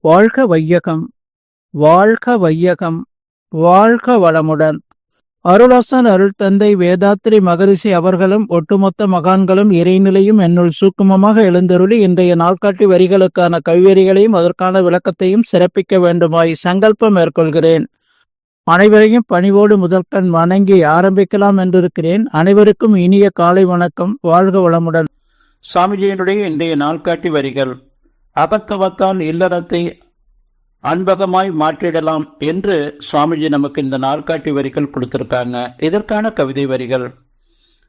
வாழ்க வையகம், வாழ்க வையகம், வாழ்க வளமுடன். அருளாசன் அருள் தந்தை வேதாத்ரி மகரிஷி அவர்களும் ஒட்டுமொத்த மகான்களும் இறைநிலையும் என்னுள் சூக்குமமாக எழுந்தருளி இன்றைய நாள்காட்டி வரிகளுக்கான கவிவரிகளையும் அதற்கான விளக்கத்தையும் சிறப்பிக்க வேண்டுமாய் சங்கல்பம் மேற்கொள்கிறேன். அனைவரையும் பணிவோடு முதற்கண் வணங்கி ஆரம்பிக்கலாம் என்றிருக்கிறேன். அனைவருக்கும் இனிய காலை வணக்கம். வாழ்க வளமுடன். சாமிஜியினுடைய இன்றைய நாள்காட்டி வரிகள்: அகத்தவத்தால் இல்லறத்தை அன்பகமாய் மாற்றிடலாம் என்று சுவாமிஜி நமக்கு இந்த நாள்காட்டி வரிகள் கொடுத்திருக்காங்க. இதற்கான கவிதை வரிகள்: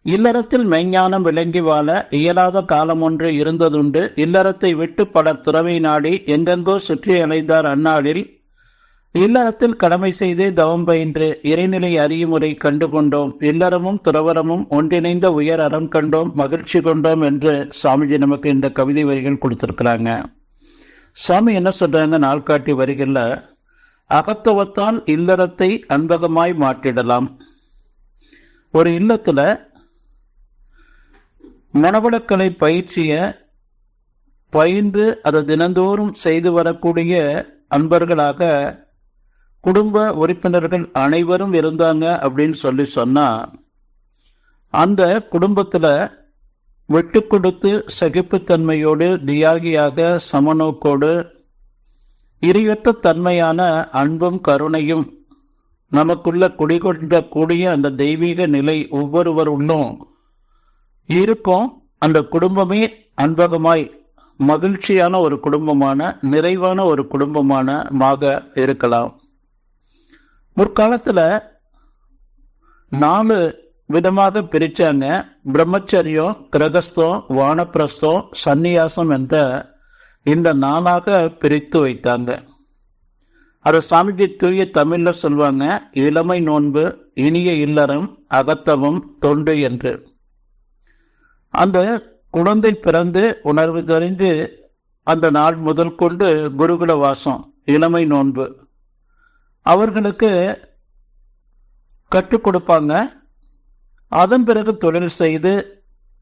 இல்லறத்தில் மெய்ஞானம் விளங்கி வாழ இயலாத காலம் ஒன்று இருந்ததுண்டு. இல்லறத்தை விட்டு பல துறவை நாடி எங்கெங்கோ சுற்றி அலைந்தார் அந்நாளில். இல்லறத்தில் கடமை செய்தே தவம் பயின்று இறைநிலை அறியுமுறை கண்டு கொண்டோம். இல்லறமும் துறவரமும் ஒன்றிணைந்த உயர் அறம் கண்டோம், மகிழ்ச்சி கொண்டோம் என்று சுவாமிஜி நமக்கு இந்த கவிதை வரிகள் கொடுத்திருக்கிறாங்க. சாமி என்ன சொல்றாங்க நாள்காட்டி வரிகள்ல? அகத்தவத்தால் இல்லறத்தை அன்பகமாய் மாற்றிடலாம். ஒரு இல்லத்துல மனவளக்கலை பயின்று அதை தினந்தோறும் செய்து வரக்கூடிய அன்பர்களாக குடும்ப உறுப்பினர்கள் அனைவரும் இருந்தாங்க அப்படின்னு சொன்னா அந்த குடும்பத்துல விட்டு கொடுத்து சகிப்புத்தன்மையோடு, தியாகியாக, சமநோக்கோடு, இறையற்ற தன்மையான அன்பும் கருணையும் நமக்குள்ள குடிகொண்ட கூடிய அந்த தெய்வீக நிலை ஒவ்வொருவருள்ளும் இருக்கும். அந்த குடும்பமே அன்பகமாய் மகிழ்ச்சியான ஒரு குடும்பமான, நிறைவான ஒரு குடும்பமாக இருக்கலாம். முற்காலத்துல 4 விதமாக பிரிச்சாங்க. பிரம்மச்சரியம், கிரகஸ்தம், வானப்பிரஸ்தம், சந்நியாசம் என்ற இந்த 4ஆக பிரித்து வைத்தாங்க. அதை சாமிஜி தூய தமிழ்ல சொல்வாங்க: இளமை நோன்பு, இனிய இல்லறம், அகத்தவம், தொண்டு என்று. அந்த குழந்தை பிறந்து உணர்வு தெரிந்து அந்த நாள் முதல் கொண்டு குருகுல வாசம், இளமை நோன்பு அவர்களுக்கு கற்றுக் கொடுப்பாங்க. அதன் பிறகு தொழில் செய்து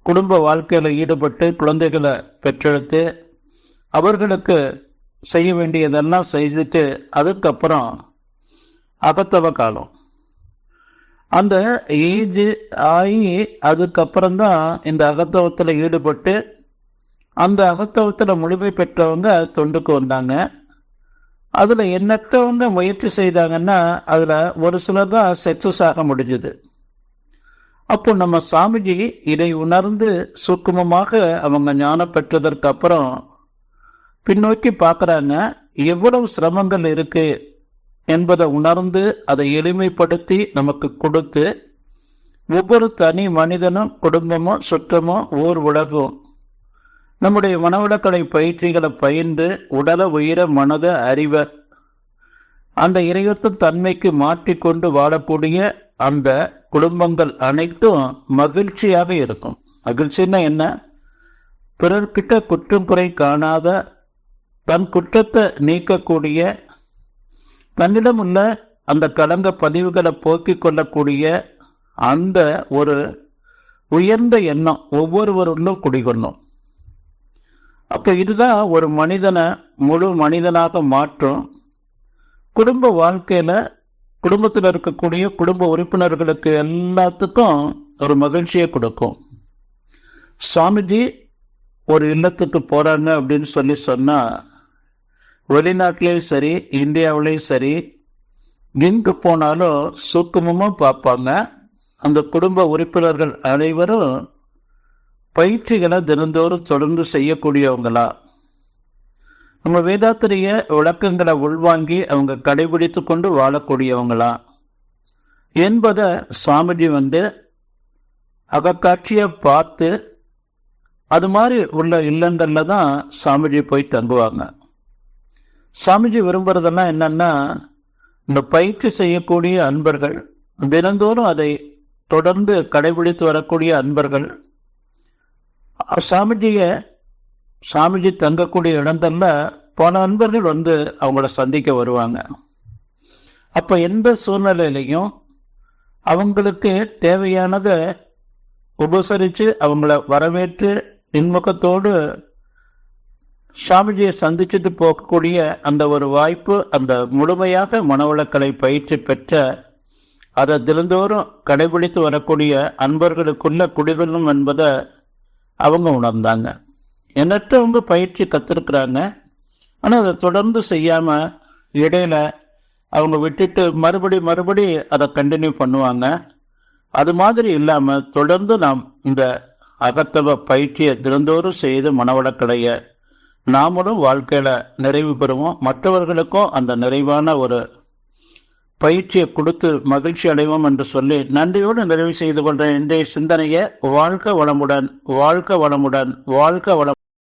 குடும்ப வாழ்க்கையில ஈடுபட்டு குழந்தைகளை பெற்றெடுத்து அவர்களுக்கு செய்ய வேண்டியதெல்லாம் செய்துட்டு அதுக்கப்புறம் அகத்தவ காலம். அந்த ஏஜ் ஆகி அதுக்கப்புறம்தான் இந்த அகத்தவத்தில் ஈடுபட்டு அந்த அகத்தவத்தில் முழுமை பெற்றவங்க தொண்டுக்கு வந்தாங்க. அதுல எண்ணற்றவங்க முயற்சி செய்தாங்கன்னா அதுல ஒரு சிலர் தான் சக்சஸ் ஆக முடிஞ்சது. அப்போ நம்ம சாமிஜி இதை உணர்ந்து சூக்குமமாக அவங்க ஞானம் பெற்றதற்கு அப்புறம் பின்னோக்கி பார்க்கறாங்க. எவ்வளவு சிரமங்கள் இருக்கு என்பதை உணர்ந்து அதை எளிமைப்படுத்தி நமக்கு கொடுத்து, ஒவ்வொரு தனி மனிதனும், குடும்பமும், சுற்றமும், ஓர் உலகம், நம்முடைய மனவளக்கலை பயிற்சிகளை பயின்று உடல, உயிர, மனத, அறிவ அந்த இறையற்ற தன்மைக்கு மாற்றிக்கொண்டு வாழக்கூடிய அந்த குடும்பங்கள் அனைத்தும் மகிழ்ச்சியாக இருக்கும். மகிழ்ச்சின்னா என்ன? பிறர்கிட்ட குற்றம் குறை காணாத, தன் குற்றத்தை நீக்கக்கூடிய, தன்னிடம் உள்ள அந்த கலங்க பதிவுகளை போக்கிக் கொள்ளக்கூடிய அந்த ஒரு உயர்ந்த எண்ணம் ஒவ்வொருவருள்ளும் குடிகொள்ளும். அப்ப இதுதான் ஒரு மனிதனை முழு மனிதனாக மாற்றும். குடும்ப வாழ்க்கையில குடும்பத்தில் இருக்கக்கூடிய குடும்ப உறுப்பினர்களுக்கு எல்லாத்துக்கும் ஒரு மகிழ்ச்சியை கொடுக்கும். சாமிஜி ஒரு இல்லத்துக்கு போறாங்க அப்படின்னு சொன்னா வெளிநாட்டிலையும் சரி, இந்தியாவிலையும் சரி, எங்கு போனாலும் சூக்குமமா பார்ப்பாங்க. அந்த குடும்ப உறுப்பினர்கள் அனைவரும் பயிற்சிகளை தினந்தோறும் தொடர்ந்து செய்யக்கூடியவங்களா, நம்ம வேதாத்திரிய விளக்கங்களை உள்வாங்கி அவங்க கடைபிடித்து கொண்டு வாழக்கூடியவங்களா என்பதை சாமிஜி அகக்காட்சியை பார்த்து அது மாதிரி உள்ள இல்லங்கள்ல தான் சாமிஜி போய் தங்குவாங்க. சாமிஜி விரும்புறதெல்லாம் என்னன்னா, இந்த பயிற்சி செய்யக்கூடிய அன்பர்கள், தினந்தோறும் அதை தொடர்ந்து கடைபிடித்து வரக்கூடிய அன்பர்கள் சாமிஜி தங்கக்கூடிய இடங்கள்ல பல அன்பர்கள் அவங்கள சந்திக்க வருவாங்க. அப்ப எந்த சூழ்நிலையிலையும் அவங்களுக்கு தேவையானதை உபசரித்து அவங்கள வரவேற்று இன்முகத்தோடு சாமிஜியை சந்திச்சுட்டு போகக்கூடிய அந்த ஒரு வாய்ப்பு, அந்த முழுமையாக மனவளக்கலை பயிற்சி பெற்ற அதை தினந்தோறும் கடைபிடித்து வரக்கூடிய அன்பர்களுக்குள்ள குடிகொள்ளும் என்பதை அவங்க உணர்ந்தாங்க. எண்ணற்றவங்க பயிற்சி கற்றுருக்குறாங்க. ஆனால் அதை தொடர்ந்து செய்யாமல் இடையில அவங்க விட்டுட்டு மறுபடி அதை கண்டினியூ பண்ணுவாங்க. அது மாதிரி இல்லாமல் தொடர்ந்து நாம் இந்த அகத்தவ பயிற்சியை தினந்தோறும் செய்து மனவளக்கலையை நாமளும் வாழ்க்கையில் நிறைவு பெறுவோம். மற்றவர்களுக்கும் அந்த நிறைவான ஒரு பயிற்சியை கொடுத்து மகிழ்ச்சி அடைவோம் என்று சொல்லி நன்றியோடு நிறைவு செய்து கொண்ட இன்றைய சிந்தனையை வாழ்க வளமுடன், வாழ்க வளமுடன், வாழ்க வளம்.